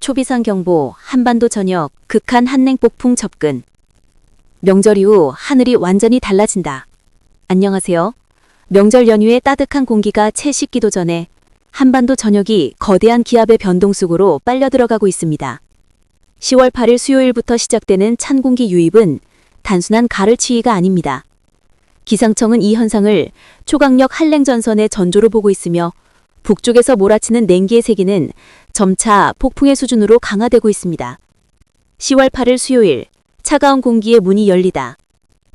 초비상 경보, 한반도 전역, 극한 한랭폭풍 접근. 명절 이후 하늘이 완전히 달라진다. 안녕하세요. 명절 연휴의 따뜻한 공기가 채 식기도 전에 한반도 전역이 거대한 기압의 변동 속으로 빨려 들어가고 있습니다. 10월 8일 수요일부터 시작되는 찬 공기 유입은 단순한 가을 추위가 아닙니다. 기상청은 이 현상을 초강력 한랭전선의 전조로 보고 있으며 북쪽에서 몰아치는 냉기의 세기는 점차 폭풍의 수준으로 강화되고 있습니다. 10월 8일 수요일, 차가운 공기의 문이 열리다.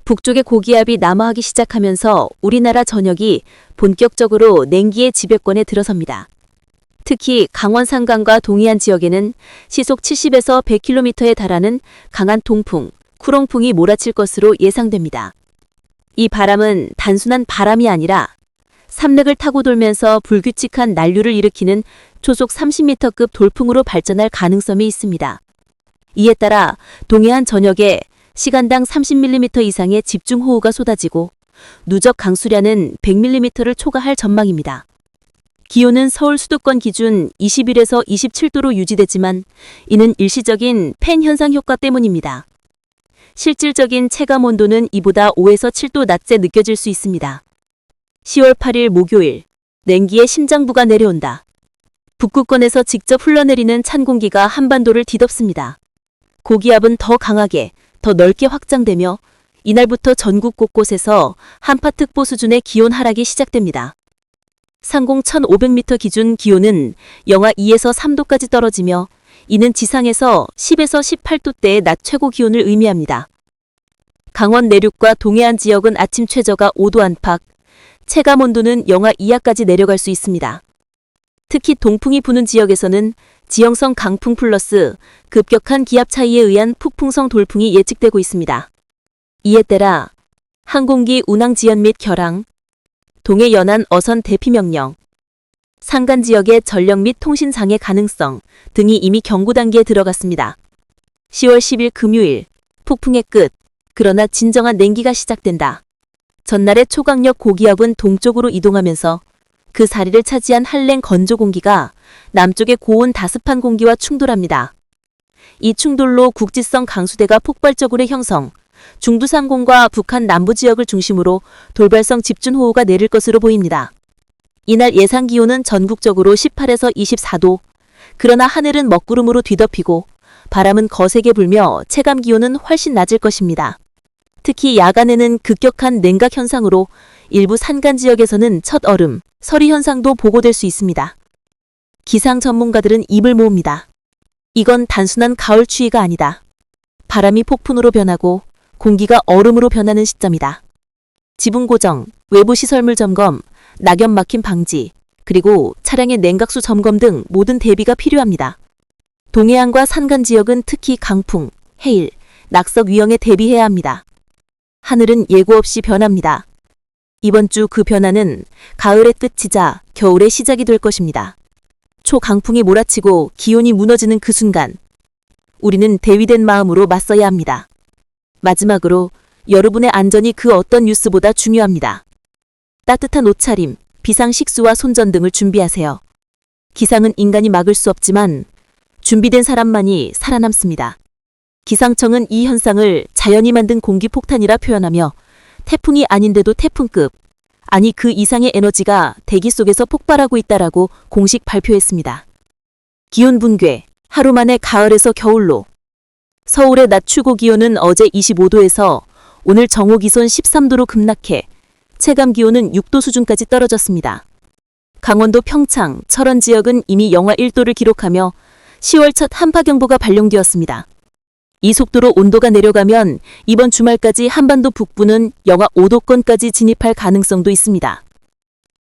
북쪽의 고기압이 남하하기 시작하면서 우리나라 전역이 본격적으로 냉기의 지배권에 들어섭니다. 특히 강원 산간과 동해안 지역에는 시속 70에서 100km에 달하는 강한 동풍, 쿠롱풍이 몰아칠 것으로 예상됩니다. 이 바람은 단순한 바람이 아니라 삼륵을 타고 돌면서 불규칙한 난류를 일으키는 초속 30m급 돌풍으로 발전할 가능성이 있습니다. 이에 따라 동해안 전역에 시간당 30mm 이상의 집중호우가 쏟아지고 누적 강수량은 100mm를 초과할 전망입니다. 기온은 서울 수도권 기준 21에서 27도로 유지되지만 이는 일시적인 팬 현상 효과 때문입니다. 실질적인 체감 온도는 이보다 5에서 7도 낮게 느껴질 수 있습니다. 10월 8일 목요일, 냉기의 심장부가 내려온다. 북극권에서 직접 흘러내리는 찬 공기가 한반도를 뒤덮습니다. 고기압은 더 강하게, 더 넓게 확장되며 이날부터 전국 곳곳에서 한파특보 수준의 기온 하락이 시작됩니다. 상공 1500m 기준 기온은 영하 2에서 3도까지 떨어지며 이는 지상에서 10에서 18도대의 낮 최고 기온을 의미합니다. 강원 내륙과 동해안 지역은 아침 최저가 5도 안팎, 체감 온도는 영하 이하까지 내려갈 수 있습니다. 특히 동풍이 부는 지역에서는 지형성 강풍 플러스 급격한 기압 차이에 의한 폭풍성 돌풍이 예측되고 있습니다. 이에 따라 항공기 운항 지연 및 결항, 동해 연안 어선 대피 명령, 산간 지역의 전력 및 통신 장애 가능성 등이 이미 경고 단계에 들어갔습니다. 10월 10일 금요일, 폭풍의 끝, 그러나 진정한 냉기가 시작된다. 전날의 초강력 고기압은 동쪽으로 이동하면서 그 자리를 차지한 한랭 건조 공기가 남쪽의 고온 다습한 공기와 충돌합니다. 이 충돌로 국지성 강수대가 폭발적으로 형성, 중부상공과 북한 남부 지역을 중심으로 돌발성 집중호우가 내릴 것으로 보입니다. 이날 예상 기온은 전국적으로 18에서 24도, 그러나 하늘은 먹구름으로 뒤덮이고 바람은 거세게 불며 체감 기온은 훨씬 낮을 것입니다. 특히 야간에는 급격한 냉각 현상으로 일부 산간 지역에서는 첫 얼음, 서리 현상도 보고될 수 있습니다. 기상 전문가들은 입을 모읍니다. 이건 단순한 가을 추위가 아니다. 바람이 폭풍으로 변하고 공기가 얼음으로 변하는 시점이다. 지붕 고정, 외부 시설물 점검, 낙엽 막힘 방지, 그리고 차량의 냉각수 점검 등 모든 대비가 필요합니다. 동해안과 산간 지역은 특히 강풍, 해일, 낙석 위험에 대비해야 합니다. 하늘은 예고 없이 변합니다. 이번 주 그 변화는 가을의 끝이자 겨울의 시작이 될 것입니다. 초강풍이 몰아치고 기온이 무너지는 그 순간, 우리는 대위된 마음으로 맞서야 합니다. 마지막으로 여러분의 안전이 그 어떤 뉴스보다 중요합니다. 따뜻한 옷차림, 비상식수와 손전 등을 준비하세요. 기상은 인간이 막을 수 없지만 준비된 사람만이 살아남습니다. 기상청은 이 현상을 자연이 만든 공기폭탄이라 표현하며 태풍이 아닌데도 태풍급, 아니 그 이상의 에너지가 대기 속에서 폭발하고 있다라고 공식 발표했습니다. 기온 붕괴, 하루 만에 가을에서 겨울로. 서울의 낮 최고 기온은 어제 25도에서 오늘 정오 기온 13도로 급락해 체감 기온은 6도 수준까지 떨어졌습니다. 강원도 평창, 철원 지역은 이미 영하 1도를 기록하며 10월 첫 한파경보가 발령되었습니다. 이 속도로 온도가 내려가면 이번 주말까지 한반도 북부는 영하 5도권까지 진입할 가능성도 있습니다.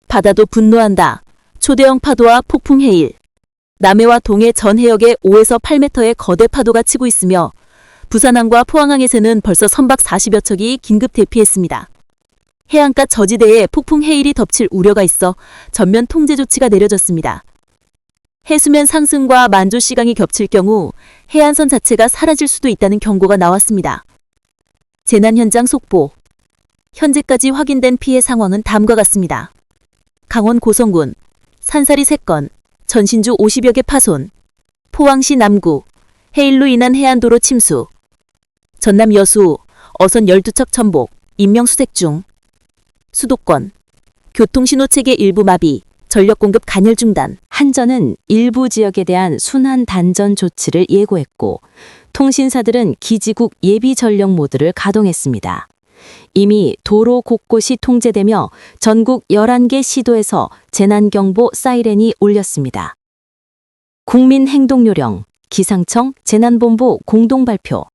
바다도 분노한다. 초대형 파도와 폭풍 해일. 남해와 동해 전 해역에 5에서 8m의 거대 파도가 치고 있으며 부산항과 포항항에서는 벌써 선박 40여 척이 긴급 대피했습니다. 해안가 저지대에 폭풍 해일이 덮칠 우려가 있어 전면 통제 조치가 내려졌습니다. 해수면 상승과 만조 시간이 겹칠 경우 해안선 자체가 사라질 수도 있다는 경고가 나왔습니다. 재난 현장 속보. 현재까지 확인된 피해 상황은 다음과 같습니다. 강원 고성군 산사리 3건, 전신주 50여 개 파손, 포항시 남구, 해일로 인한 해안도로 침수. 전남 여수, 어선 12척 전복, 인명수색 중. 수도권, 교통신호체계 일부 마비, 전력공급 간헐 중단. 한전은 일부 지역에 대한 순환 단전 조치를 예고했고, 통신사들은 기지국 예비 전력 모드를 가동했습니다. 이미 도로 곳곳이 통제되며 전국 11개 시도에서 재난경보 사이렌이 울렸습니다. 국민행동요령, 기상청, 재난본부 공동 발표.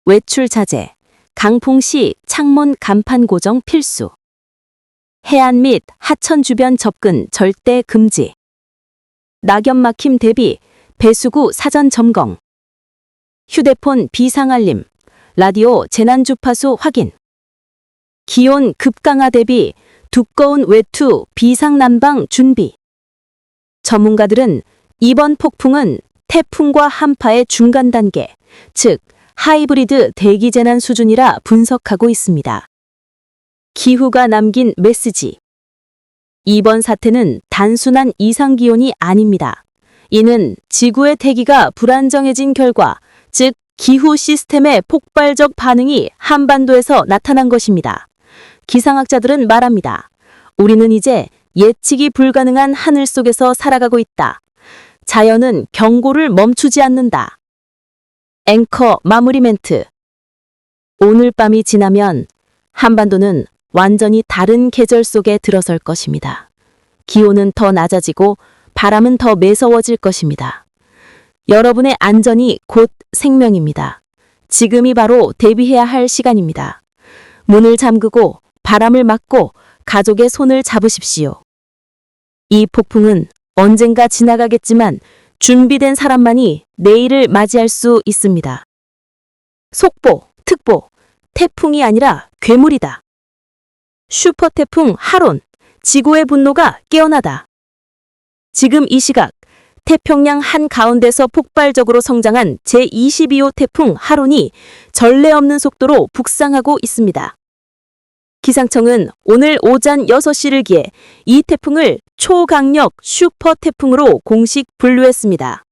외출 자제, 강풍시 창문 간판 고정 필수. 해안 및 하천 주변 접근 절대 금지. 낙엽 막힘 대비, 배수구 사전 점검. 휴대폰 비상 알림, 라디오 재난 주파수 확인. 기온 급강하 대비, 두꺼운 외투 비상 난방 준비. 전문가들은 이번 폭풍은 태풍과 한파의 중간 단계, 즉 하이브리드 대기 재난 수준이라 분석하고 있습니다. 기후가 남긴 메시지. 이번 사태는 단순한 이상기온이 아닙니다. 이는 지구의 대기가 불안정해진 결과, 즉 기후 시스템의 폭발적 반응이 한반도에서 나타난 것입니다. 기상학자들은 말합니다. 우리는 이제 예측이 불가능한 하늘 속에서 살아가고 있다. 자연은 경고를 멈추지 않는다. 앵커 마무리 멘트. 오늘 밤이 지나면 한반도는 완전히 다른 계절 속에 들어설 것입니다. 기온은 더 낮아지고 바람은 더 매서워질 것입니다. 여러분의 안전이 곧 생명입니다. 지금이 바로 대비해야 할 시간입니다. 문을 잠그고 바람을 막고 가족의 손을 잡으십시오. 이 폭풍은 언젠가 지나가겠지만 준비된 사람만이 내일을 맞이할 수 있습니다. 속보, 특보, 태풍이 아니라 괴물이다. 슈퍼태풍 하론, 지구의 분노가 깨어나다. 지금 이 시각 태평양 한가운데서 폭발적으로 성장한 제22호 태풍 하론이 전례 없는 속도로 북상하고 있습니다. 기상청은 오늘 오전 6시를 기해 이 태풍을 초강력 슈퍼태풍으로 공식 분류했습니다.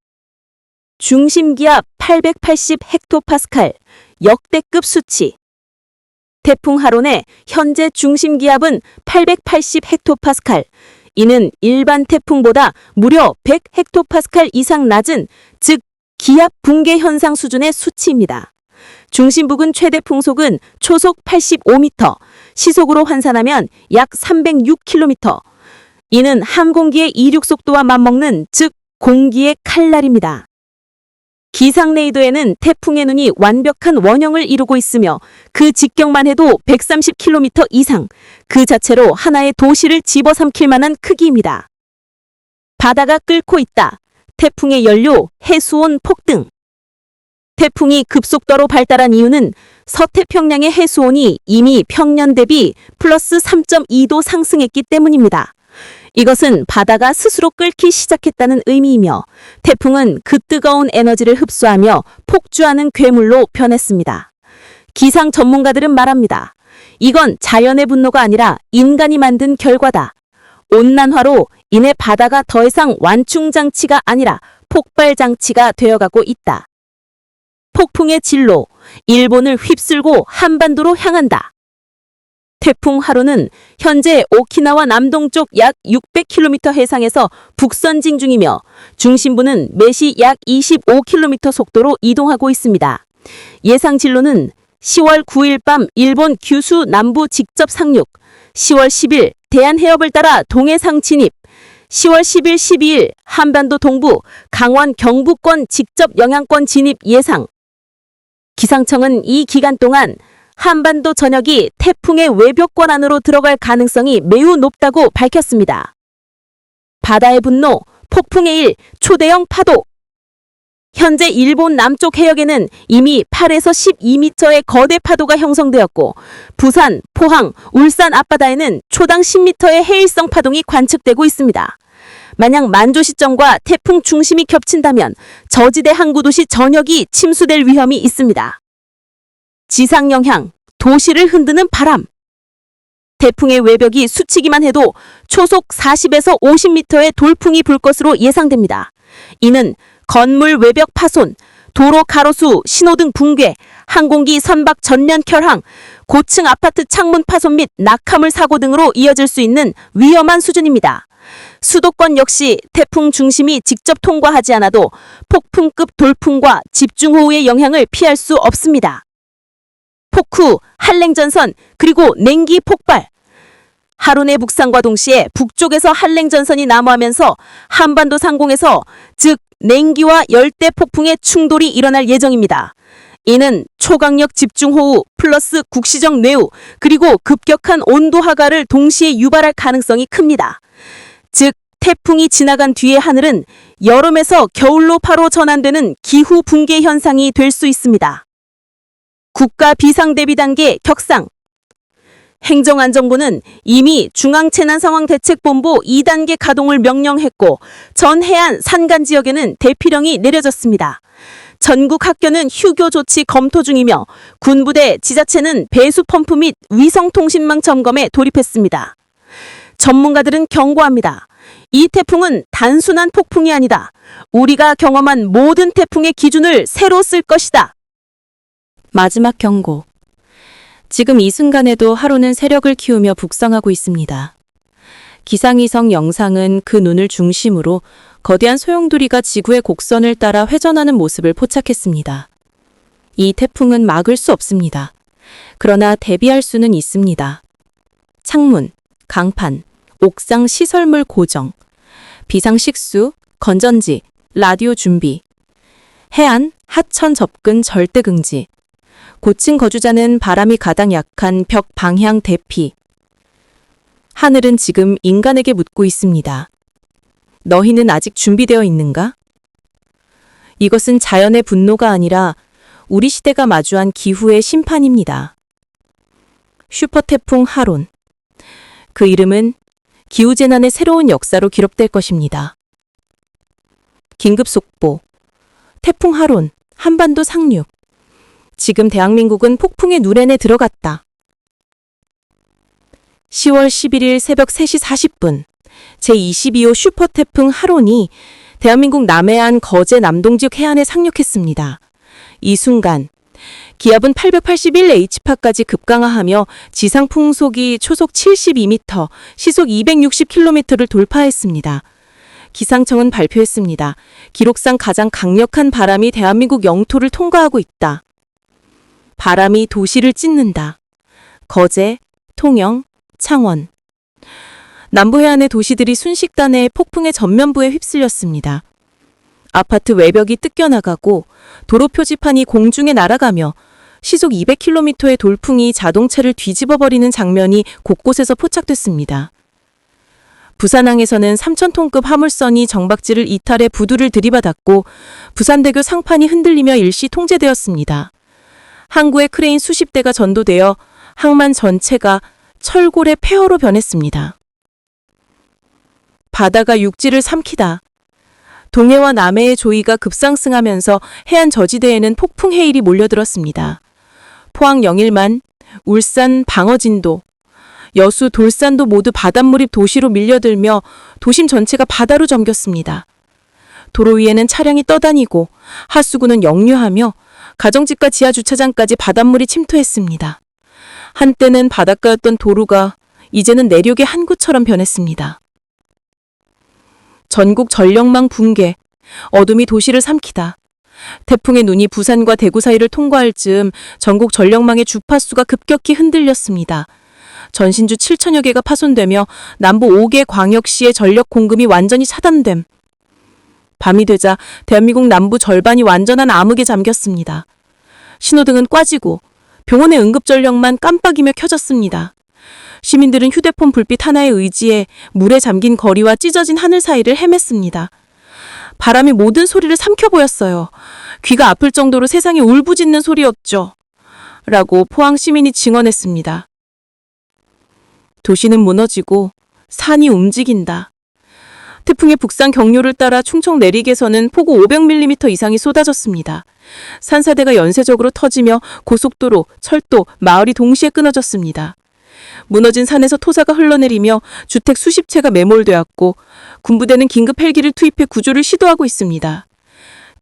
중심기압 880 헥토파스칼, 역대급 수치. 태풍 하론의 현재 중심기압은 880 헥토파스칼, 이는 일반 태풍보다 무려 100 헥토파스칼 이상 낮은, 즉 기압 붕괴 현상 수준의 수치입니다. 중심 부근 최대 풍속은 초속 85m, 시속으로 환산하면 약 306km. 이는 항공기의 이륙 속도와 맞먹는, 즉 공기의 칼날입니다. 기상 레이더에는 태풍의 눈이 완벽한 원형을 이루고 있으며 그 직경만 해도 130km 이상, 그 자체로 하나의 도시를 집어삼킬 만한 크기입니다. 바다가 끓고 있다. 태풍의 연료, 해수온 폭등. 태풍이 급속도로 발달한 이유는 서태평양의 해수온이 이미 평년 대비 플러스 3.2도 상승했기 때문입니다. 이것은 바다가 스스로 끓기 시작했다는 의미이며 태풍은 그 뜨거운 에너지를 흡수하며 폭주하는 괴물로 변했습니다. 기상 전문가들은 말합니다. 이건 자연의 분노가 아니라 인간이 만든 결과다. 온난화로 인해 바다가 더 이상 완충장치가 아니라 폭발장치가 되어가고 있다. 폭풍의 진로, 일본을 휩쓸고 한반도로 향한다. 태풍 하루는 현재 오키나와 남동쪽 약 600km 해상에서 북선진 중이며 중심부는 매시 약 25km 속도로 이동하고 있습니다. 예상 진로는 10월 9일 밤 일본 규슈 남부 직접 상륙, 10월 10일 대한해협을 따라 동해상 진입, 10월 10일 12일 한반도 동부 강원 경부권 직접 영향권 진입 예상. 기상청은 이 기간 동안 한반도 전역이 태풍의 외벽권 안으로 들어갈 가능성이 매우 높다고 밝혔습니다. 바다의 분노, 폭풍의 일, 초대형 파도. 현재 일본 남쪽 해역에는 이미 8에서 12m의 거대 파도가 형성되었고 부산, 포항, 울산 앞바다에는 초당 10m의 해일성 파동이 관측되고 있습니다. 만약 만조 시점과 태풍 중심이 겹친다면 저지대 항구 도시 전역이 침수될 위험이 있습니다. 지상 영향, 도시를 흔드는 바람. 태풍의 외벽이 스치기만 해도 초속 40에서 50m의 돌풍이 불 것으로 예상됩니다. 이는 건물 외벽 파손, 도로 가로수, 신호등 붕괴, 항공기 선박 전면 결항, 고층 아파트 창문 파손 및 낙하물 사고 등으로 이어질 수 있는 위험한 수준입니다. 수도권 역시 태풍 중심이 직접 통과하지 않아도 폭풍급 돌풍과 집중호우의 영향을 피할 수 없습니다. 폭우, 한랭전선, 그리고 냉기 폭발. 하룬의 북상과 동시에 북쪽에서 한랭전선이 남하하면서 한반도 상공에서 즉 냉기와 열대 폭풍의 충돌이 일어날 예정입니다. 이는 초강력 집중호우 플러스 국시적 뇌우 그리고 급격한 온도 하가를 동시에 유발할 가능성이 큽니다. 즉 태풍이 지나간 뒤의 하늘은 여름에서 겨울로 바로 전환되는 기후 붕괴 현상이 될 수 있습니다. 국가 비상대비 단계 격상. 행정안전부는 이미 중앙재난상황대책본부 2단계 가동을 명령했고 전 해안 산간 지역에는 대피령이 내려졌습니다. 전국 학교는 휴교 조치 검토 중이며 군부대, 지자체는 배수 펌프 및 위성통신망 점검에 돌입했습니다. 전문가들은 경고합니다. 이 태풍은 단순한 폭풍이 아니다. 우리가 경험한 모든 태풍의 기준을 새로 쓸 것이다. 마지막 경고. 지금 이 순간에도 하루는 세력을 키우며 북상하고 있습니다. 기상위성 영상은 그 눈을 중심으로 거대한 소용돌이가 지구의 곡선을 따라 회전하는 모습을 포착했습니다. 이 태풍은 막을 수 없습니다. 그러나 대비할 수는 있습니다. 창문, 강판, 옥상 시설물 고정, 비상식수, 건전지, 라디오 준비, 해안, 하천 접근 절대 금지, 고층 거주자는 바람이 가장 약한 벽 방향 대피. 하늘은 지금 인간에게 묻고 있습니다. 너희는 아직 준비되어 있는가? 이것은 자연의 분노가 아니라 우리 시대가 마주한 기후의 심판입니다. 슈퍼태풍 하론. 그 이름은 기후재난의 새로운 역사로 기록될 것입니다. 긴급 속보. 태풍 하론, 한반도 상륙. 지금 대한민국은 폭풍의 누렌에 들어갔다. 10월 11일 새벽 3시 40분 제22호 슈퍼태풍 하론이 대한민국 남해안 거제 남동 지역 해안에 상륙했습니다. 이 순간 기압은 881H파까지 급강하하며 지상 풍속이 초속 72m, 시속 260km를 돌파했습니다. 기상청은 발표했습니다. 기록상 가장 강력한 바람이 대한민국 영토를 통과하고 있다. 바람이 도시를 찢는다. 거제, 통영, 창원. 남부 해안의 도시들이 순식간에 폭풍의 전면부에 휩쓸렸습니다. 아파트 외벽이 뜯겨나가고 도로 표지판이 공중에 날아가며 시속 200km의 돌풍이 자동차를 뒤집어버리는 장면이 곳곳에서 포착됐습니다. 부산항에서는 3,000톤급 화물선이 정박지를 이탈해 부두를 들이받았고 부산대교 상판이 흔들리며 일시 통제되었습니다. 항구의 크레인 수십 대가 전도되어 항만 전체가 철골의 폐허로 변했습니다. 바다가 육지를 삼키다. 동해와 남해의 조이가 급상승하면서 해안 저지대에는 폭풍 해일이 몰려들었습니다. 포항 영일만, 울산 방어진도, 여수 돌산도 모두 바닷물이 도시로 밀려들며 도심 전체가 바다로 잠겼습니다. 도로 위에는 차량이 떠다니고 하수구는 역류하며 가정집과 지하주차장까지 바닷물이 침투했습니다. 한때는 바닷가였던 도로가 이제는 내륙의 항구처럼 변했습니다. 전국 전력망 붕괴, 어둠이 도시를 삼키다. 태풍의 눈이 부산과 대구 사이를 통과할 즈음 전국 전력망의 주파수가 급격히 흔들렸습니다. 전신주 7천여 개가 파손되며 남부 5개 광역시의 전력 공급이 완전히 차단됨. 밤이 되자 대한민국 남부 절반이 완전한 암흑에 잠겼습니다. 신호등은 꺼지고 병원의 응급전력만 깜빡이며 켜졌습니다. 시민들은 휴대폰 불빛 하나에 의지해 물에 잠긴 거리와 찢어진 하늘 사이를 헤맸습니다. 바람이 모든 소리를 삼켜 보였어요. 귀가 아플 정도로 세상이 울부짖는 소리였죠. 라고 포항 시민이 증언했습니다. 도시는 무너지고 산이 움직인다. 태풍의 북상 경로를 따라 충청 내륙에서는 폭우 500mm 이상이 쏟아졌습니다. 산사대가 연쇄적으로 터지며 고속도로, 철도, 마을이 동시에 끊어졌습니다. 무너진 산에서 토사가 흘러내리며 주택 수십 채가 매몰되었고 군부대는 긴급 헬기를 투입해 구조를 시도하고 있습니다.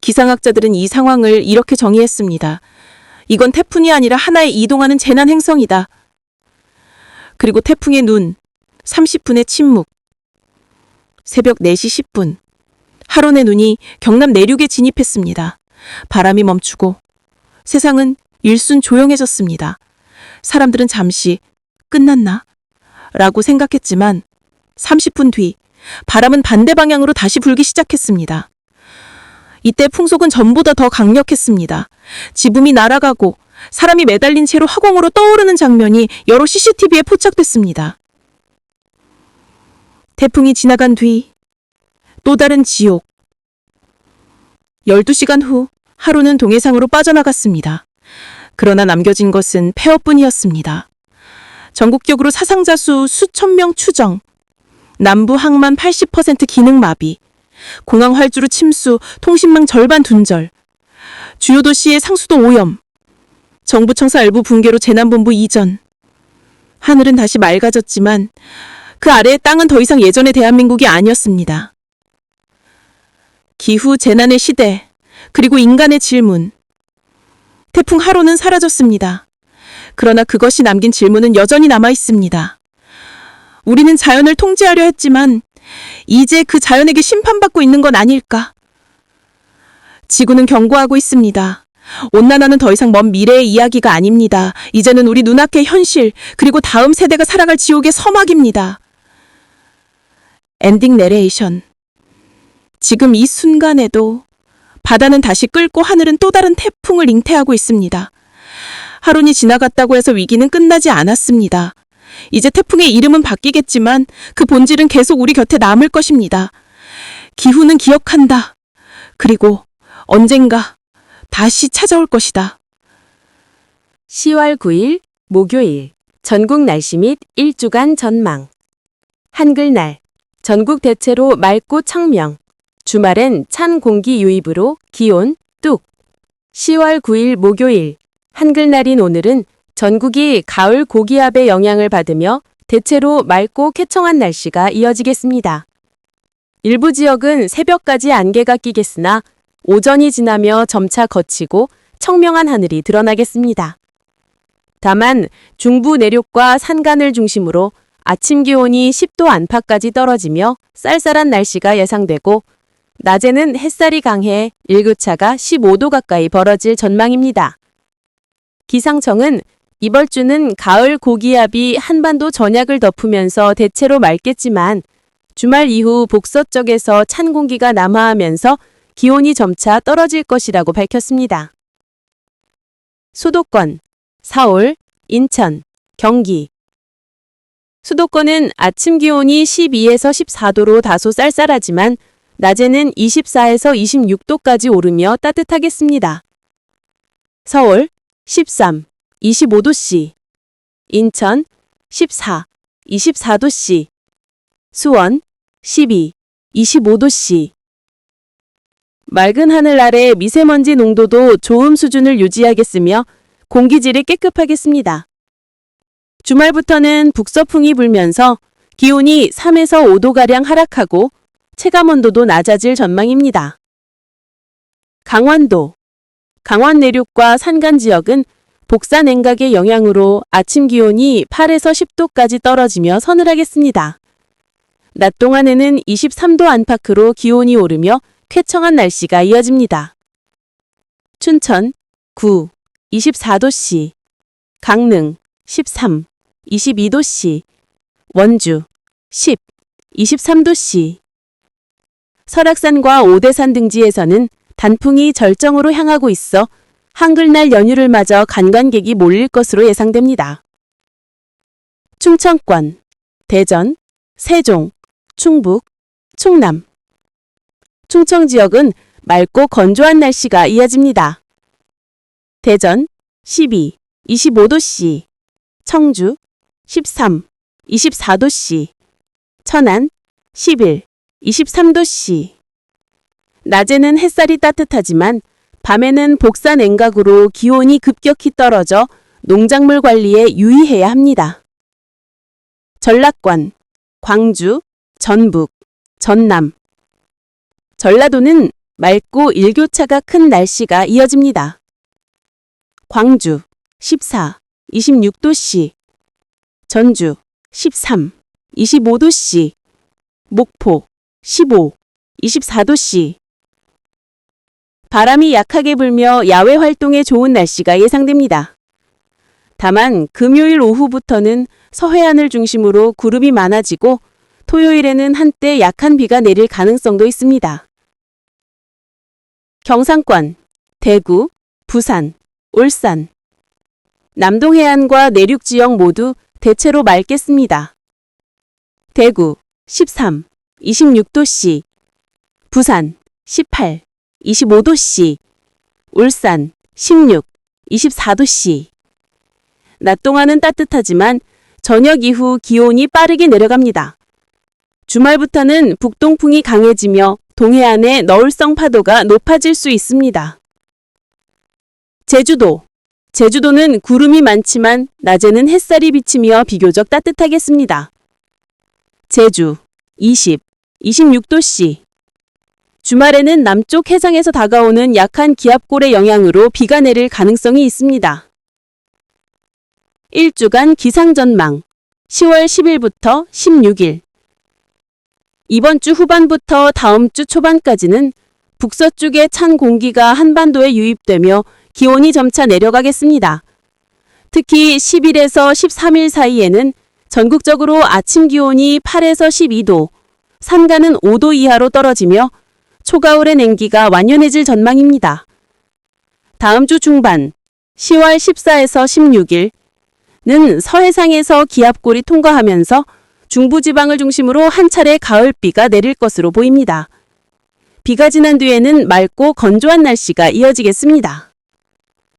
기상학자들은 이 상황을 이렇게 정의했습니다. 이건 태풍이 아니라 하나의 이동하는 재난 행성이다. 그리고 태풍의 눈, 30분의 침묵. 새벽 4시 10분, 하론의 눈이 경남 내륙에 진입했습니다. 바람이 멈추고 세상은 일순 조용해졌습니다. 사람들은 잠시 끝났나? 라고 생각했지만 30분 뒤 바람은 반대 방향으로 다시 불기 시작했습니다. 이때 풍속은 전보다 더 강력했습니다. 지붕이 날아가고 사람이 매달린 채로 화공으로 떠오르는 장면이 여러 CCTV에 포착됐습니다. 태풍이 지나간 뒤 또 다른 지옥. 12시간 후 하루는 동해상으로 빠져나갔습니다. 그러나 남겨진 것은 폐허뿐이었습니다. 전국적으로 사상자 수 수천 명 추정, 남부 항만 80% 기능 마비, 공항 활주로 침수, 통신망 절반 둔절, 주요 도시의 상수도 오염, 정부 청사 일부 붕괴로 재난본부 이전. 하늘은 다시 맑아졌지만 그 아래의 땅은 더 이상 예전의 대한민국이 아니었습니다. 기후 재난의 시대, 그리고 인간의 질문. 태풍 하루는 사라졌습니다. 그러나 그것이 남긴 질문은 여전히 남아 있습니다. 우리는 자연을 통제하려 했지만 이제 그 자연에게 심판받고 있는 건 아닐까? 지구는 경고하고 있습니다. 온난화는 더 이상 먼 미래의 이야기가 아닙니다. 이제는 우리 눈앞의 현실, 그리고 다음 세대가 살아갈 지옥의 서막입니다. 엔딩 내레이션. 지금 이 순간에도 바다는 다시 끓고 하늘은 또 다른 태풍을 잉태하고 있습니다. 하룬이 지나갔다고 해서 위기는 끝나지 않았습니다. 이제 태풍의 이름은 바뀌겠지만 그 본질은 계속 우리 곁에 남을 것입니다. 기후는 기억한다. 그리고 언젠가 다시 찾아올 것이다. 10월 9일 목요일 전국 날씨 및 1주간 전망. 한글날 전국 대체로 맑고 청명. 주말엔 찬 공기 유입으로 기온 뚝. 10월 9일 목요일 한글날인 오늘은 전국이 가을 고기압의 영향을 받으며 대체로 맑고 쾌청한 날씨가 이어지겠습니다. 일부 지역은 새벽까지 안개가 끼겠으나 오전이 지나며 점차 거치고 청명한 하늘이 드러나겠습니다. 다만 중부 내륙과 산간을 중심으로 아침 기온이 10도 안팎까지 떨어지며 쌀쌀한 날씨가 예상되고 낮에는 햇살이 강해 일교차가 15도 가까이 벌어질 전망입니다. 기상청은 이번 주는 가을 고기압이 한반도 전역을 덮으면서 대체로 맑겠지만 주말 이후 북서쪽에서 찬 공기가 남하하면서 기온이 점차 떨어질 것이라고 밝혔습니다. 수도권, 서울, 인천, 경기. 수도권은 아침 기온이 12에서 14도로 다소 쌀쌀하지만 낮에는 24에서 26도까지 오르며 따뜻하겠습니다. 서울 13, 25도씨, 인천 14, 24도씨, 수원 12, 25도씨. 맑은 하늘 아래 미세먼지 농도도 좋음 수준을 유지하겠으며 공기질이 깨끗하겠습니다. 주말부터는 북서풍이 불면서 기온이 3에서 5도가량 하락하고 체감온도도 낮아질 전망입니다. 강원도, 강원 내륙과 산간 지역은 복사 냉각의 영향으로 아침 기온이 8에서 10도까지 떨어지며 서늘하겠습니다. 낮 동안에는 23도 안팎으로 기온이 오르며 쾌청한 날씨가 이어집니다. 춘천 9, 24도씨, 강릉 13, 22도씨, 원주 10, 23도씨. 설악산과 오대산 등지에서는 단풍이 절정으로 향하고 있어 한글날 연휴를 맞아 관광객이 몰릴 것으로 예상됩니다. 충청권, 대전, 세종, 충북, 충남. 충청 지역은 맑고 건조한 날씨가 이어집니다. 대전 12, 25도씨, 청주 13, 24도씨, 천안 11, 23도씨. 낮에는 햇살이 따뜻하지만 밤에는 복사 냉각으로 기온이 급격히 떨어져 농작물 관리에 유의해야 합니다. 전라권, 광주, 전북, 전남. 전라도는 맑고 일교차가 큰 날씨가 이어집니다. 광주 14, 26도씨, 전주 13, 25도씨, 목포 15, 24도씨. 바람이 약하게 불며 야외 활동에 좋은 날씨가 예상됩니다. 다만 금요일 오후부터는 서해안을 중심으로 구름이 많아지고 토요일에는 한때 약한 비가 내릴 가능성도 있습니다. 경상권, 대구, 부산, 울산. 남동 해안과 내륙 지역 모두 대체로 맑겠습니다. 대구 13, 26도씨, 부산 18, 25도씨, 울산 16, 24도씨. 낮 동안은 따뜻하지만 저녁 이후 기온이 빠르게 내려갑니다. 주말부터는 북동풍이 강해지며 동해안의 너울성 파도가 높아질 수 있습니다. 제주도는 구름이 많지만 낮에는 햇살이 비치며 비교적 따뜻하겠습니다. 제주 20, 26도씨. 주말에는 남쪽 해상에서 다가오는 약한 기압골의 영향으로 비가 내릴 가능성이 있습니다. 1주간 기상전망 10월 10일부터 16일. 이번 주 후반부터 다음 주 초반까지는 북서쪽의 찬 공기가 한반도에 유입되며 기온이 점차 내려가겠습니다. 특히 10일에서 13일 사이에는 전국적으로 아침 기온이 8에서 12도, 산간은 5도 이하로 떨어지며 초가을의 냉기가 완연해질 전망입니다. 다음 주 중반 10월 14에서 16일는 서해상에서 기압골이 통과하면서 중부지방을 중심으로 한 차례 가을비가 내릴 것으로 보입니다. 비가 지난 뒤에는 맑고 건조한 날씨가 이어지겠습니다.